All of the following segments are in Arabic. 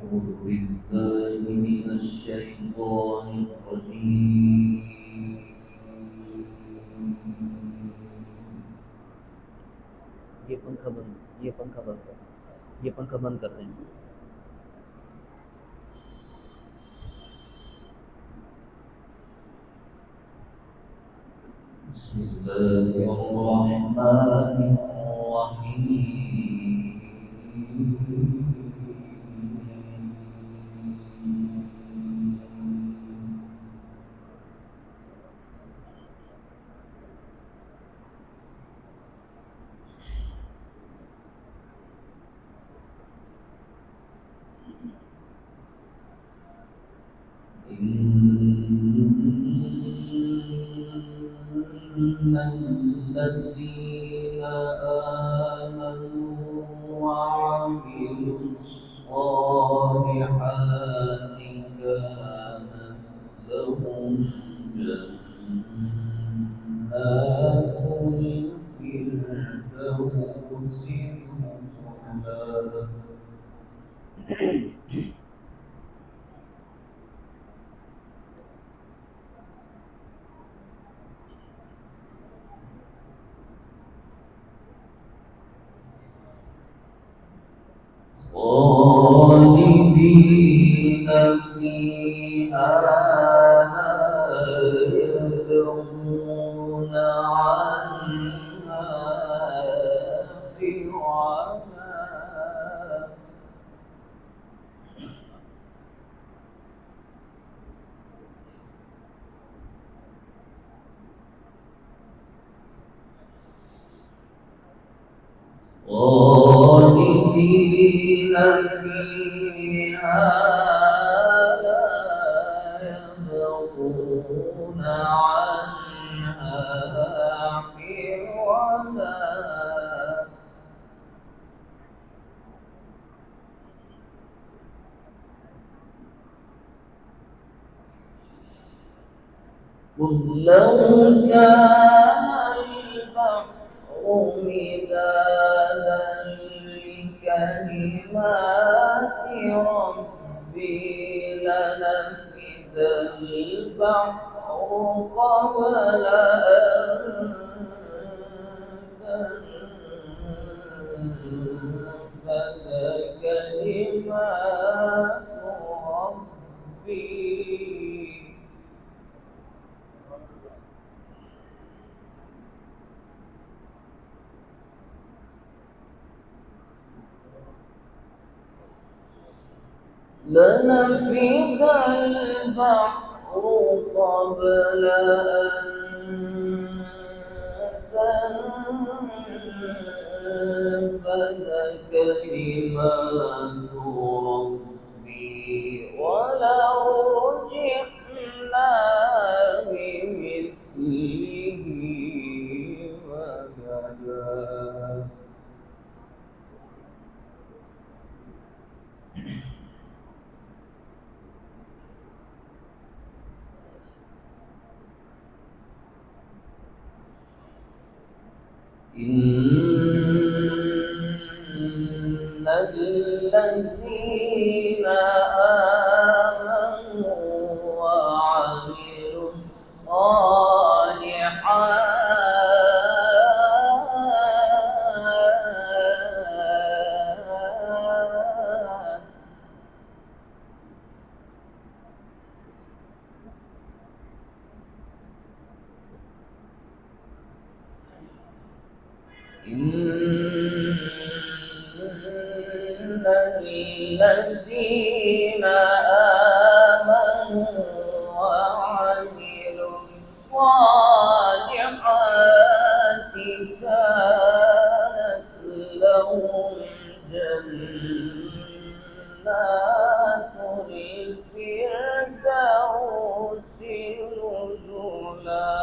أعوذ بالله من الشيطان الرجيم. ये पंखा बंद कर दें। बिस्मिल्लाहिर्रहमानिर्रहीम। إن الذين آمنوا وعملوا الصالحات كانت لهم جنات الفردوس نزلا. خالدين فيها لا يبغون عنها حولا. خالدين فيها لا يبغون عنها حولا. قل لو كان البحر مدادا لكلمات ربي لنفد البحر قبل أن تنفد كلمات ربي. لنفد البحر قبل أن تنفد كلمات ربي ولو جئنا بمثله مددا. إن الذين آمنوا وعملوا الصالحات إن الذين آمنوا وعملوا الصالحات كانت لهم جنات الفردوس نزلا.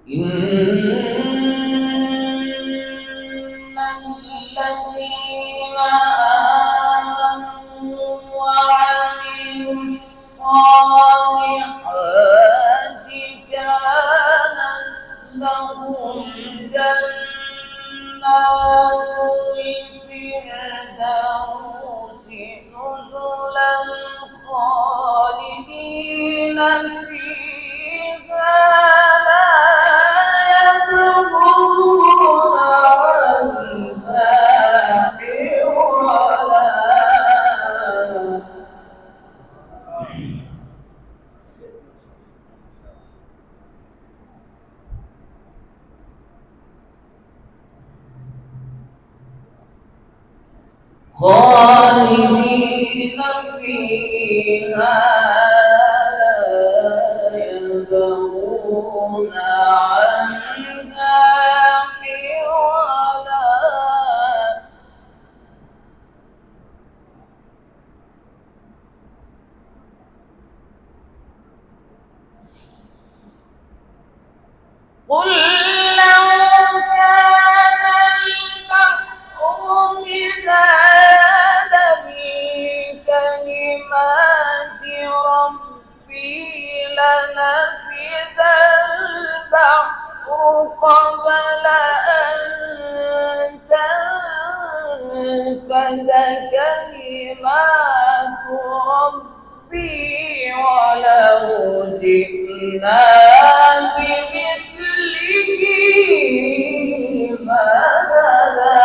إن الذين آمنوا وعملوا الصالحات لهم جنات الفردوس نزلا خالدين فيها لا يبغون عنها حولا. خالدين فيها لا يبغون عنها حولا. قل لو كان البحر مدادا لكلمات ربي لنفد البحر قبل أن تنفد كلمات ربي ولو جئنا بمثله مددا.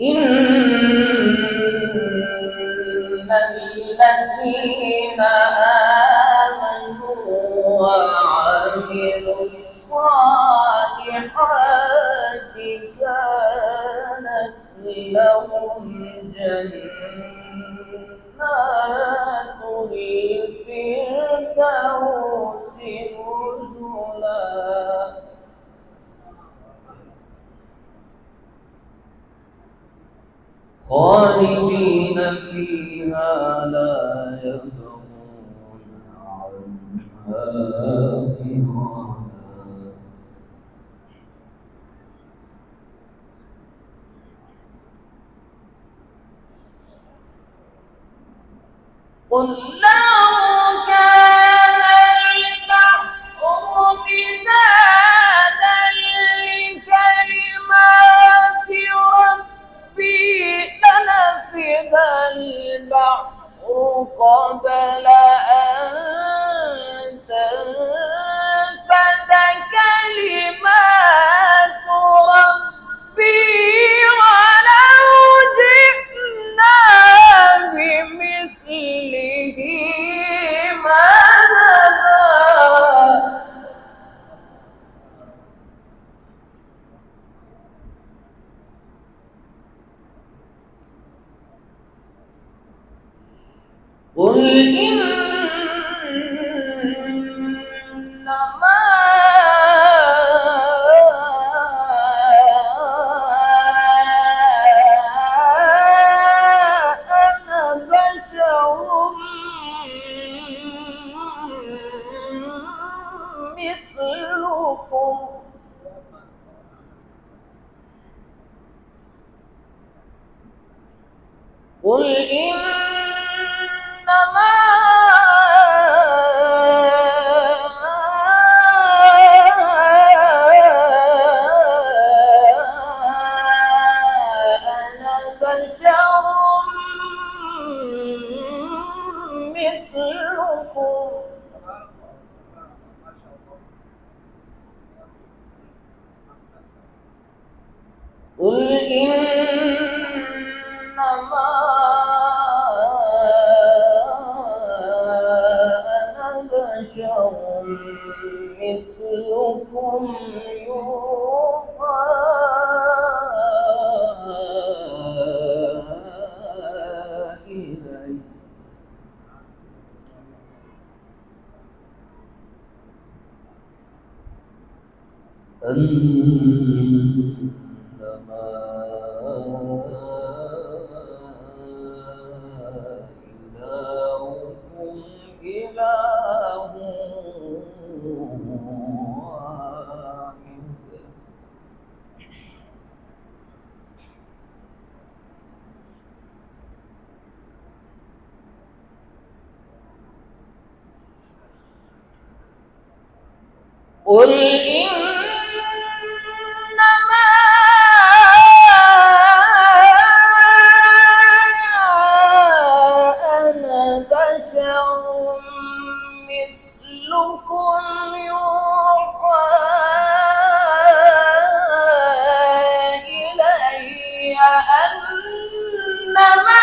إن الذين آمنوا وعملوا الصالحات كانت لهم جنات الفردوس نزلا. خالدين فيها لا يبغون عنها حولا. قل لو كان البحر مدادا لكلمات ربي لنفد البحر قبل أن تنفد كلمات ربي ولو جئنا بمثله مددا. قل إنما أنا بشر مثلكم. قل إنما أنا بشر مثلكم. قل إنما أنا بشر مثلكم يوحى إلي أنما إلهكم إله واحد. قل إنما أنا بشر مثلكم يوحى إلي أنما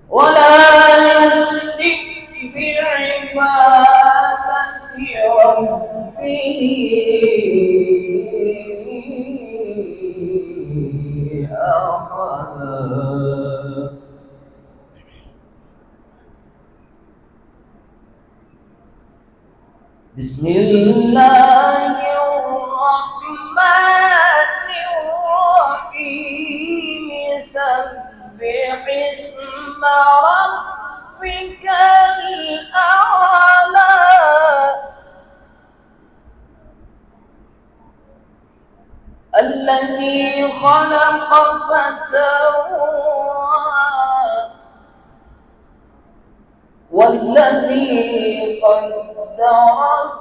ولا يشرك بعبادة ربه أحدا. بسم الله الرحمن الرحيم سبح اسم ربك الأعلى الذي خلق فسوى والذي قدر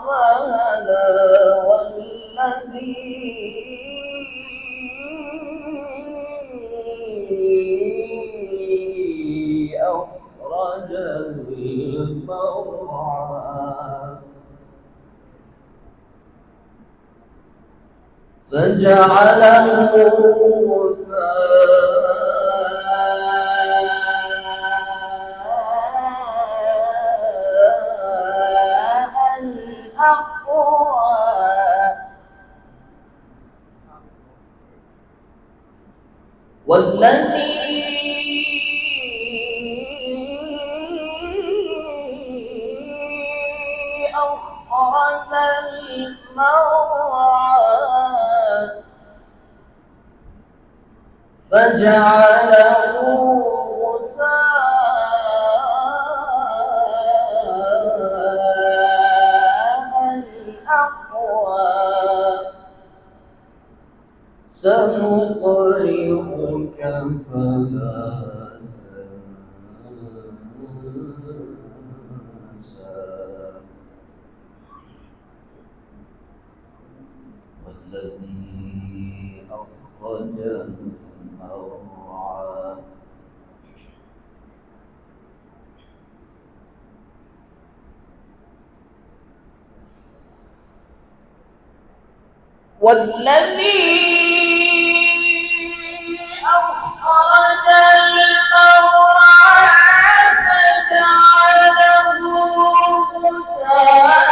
فهدى والذي أخرج المرعى فجعله غثاء أحوى والذي أخرج المرعى فجعله غثاء أحوى سنقرئك فلا تنسى والذي أخرج المرعى والذي أخرج المرعى فجعله غثاء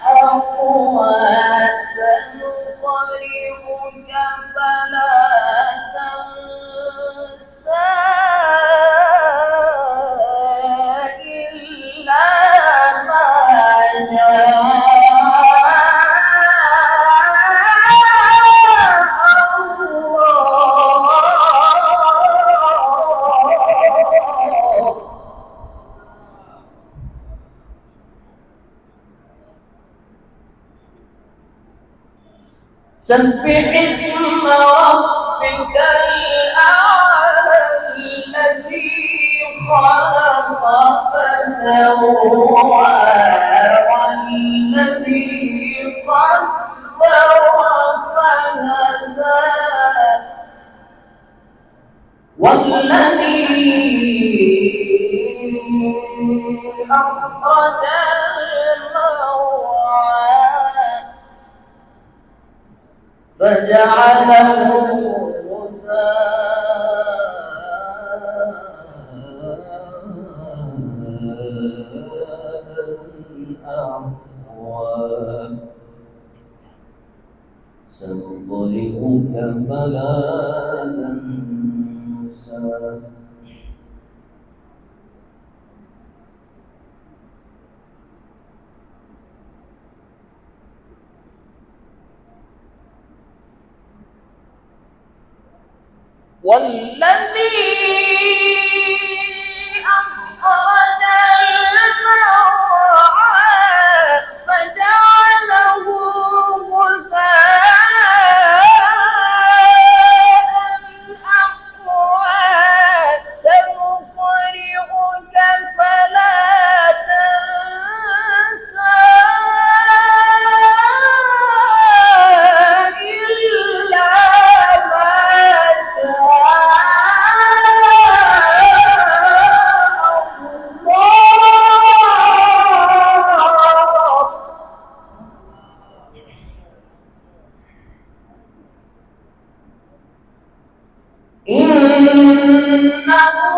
أحوى سنقرئك فلا تنسى إلا ما سبح اسم ربك الأعلى الذي خلق فسوى والذي قدر فهدى والذي أخرج المرعى فجعله غثاء أحوى سنقرئك فلا تنسى والذي أخرج المرعى فجعله غثاء أحوى سنقرئك فلا تنسى إلا ما إنه